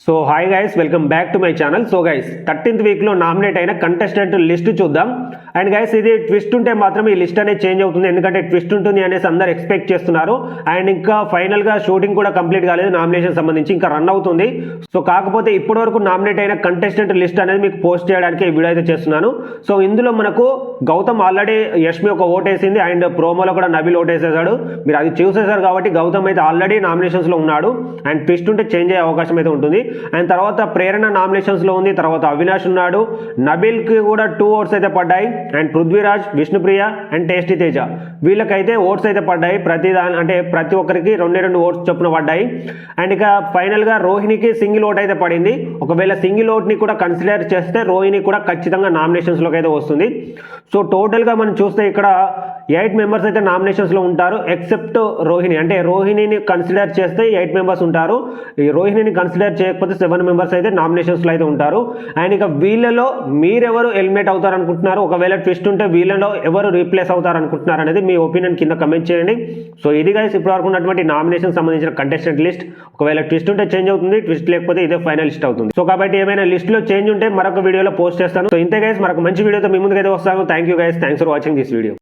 So hi guys, welcome back to my channel. So guys 13th వీక్లో nominate అయిన contestant list చూద్దాం. And guys ఇది twist ఉంటే మాత్రం ఈ లిస్ట్ అనేది చేంజ్ అవుతుంది, ఎందుకంటే ట్విస్ట్ ఉంటుంది అనేసి అందరు ఎక్స్పెక్ట్ చేస్తున్నారు. అండ్ ఇంకా ఫైనల్గా షూటింగ్ కూడా కంప్లీట్ కాలేదు, నామినేషన్ సంబంధించి ఇంకా రన్ అవుతుంది. సో కాకపోతే ఇప్పటి వరకు నామినేట్ అయిన కంటెస్టెంట్ లిస్ట్ అనేది మీకు పోస్ట్ చేయడానికి ఈ వీడియో అయితే చేస్తున్నాను. సో ఇందులో మనకు గౌతమ్ ఆల్రెడీ యష్మి ఒక ఓటేసింది, అండ్ ప్రోమోలో కూడా నబిల్ ఓటేసేసాడు. మీరు అది చూసేశారు కాబట్టి గౌతమ్ అయితే ఆల్రెడీ నామినేషన్స్లో ఉన్నాడు. అండ్ ట్విస్ట్ ఉంటే చేంజ్ అయ్యే అవకాశం అయితే ఉంటుంది. అండ్ తర్వాత ప్రేరణ నామినేషన్స్లో ఉంది, తర్వాత అవినాష్ ఉన్నాడు, నబిల్కి కూడా 2 ఓట్స్ అయితే పడ్డాయి. And Prithviraj, Vishnupriya and tasty Teja వీళ్ళకైతే ఓట్స్ అయితే పడ్డాయి. ప్రతి ఒక్కరికి 2 ఓట్స్ చొప్పున పడ్డాయి. అండ్ ఇక ఫైనల్గా రోహిణికి సింగిల్ ఓట్ అయితే పడింది. ఒకవేళ సింగిల్ ఓట్ని కూడా కన్సిడర్ చేస్తే రోహిణి కూడా ఖచ్చితంగా నామినేషన్స్లోకి అయితే వస్తుంది. సో టోటల్గా మనం చూస్తే ఇక్కడ 8 మెంబర్స్ అయితే నామినేషన్స్లో ఉంటారు, ఎక్సెప్ట్ రోహిణి. అంటే రోహిణిని కన్సిడర్ చేస్తే 8 మెంబర్స్ ఉంటారు, ఈ రోహిణిని కన్సిడర్ చేయకపోతే 7 మెంబర్స్ అయితే నామినేషన్స్లో అయితే ఉంటారు. అండ్ ఇక వీళ్ళలో మీరెవరు ఎలిమినేట్ అవుతారు అనుకుంటున్నారు, ఒకవేళ ట్విస్ట్ ఉంటే వీళ్ళలో ఎవరు రీప్లేస్ అవుతారు అనుకుంటున్నారు అనేది మీ ఒపీనియన్ కింద కమెంట్ చేయండి. సో ఇది గైస్ ఇప్పటివరకు ఉన్నటువంటి నామినేషన్ సంబంధించిన కంటెస్టెంట్ లిస్ట్. ఒకవేళ ట్విస్ట్ ఉంటే చేంజ్ అవుతుంది, ట్విస్ట్ లేకపోతే ఇదే ఫైనల్ లిస్ట్ అవుతుంది. సో కాబట్టి ఏమైనా లిస్ట్లో చేంజ్ ఉంటే మరొక వీడియోలో పోస్ట్ చేస్తాను. సో ఇంతే గైస్, మరొక మంచి వీడియోతో మీ ముందుకైతే వస్తాను. Thank you guys, thanks for watching this video.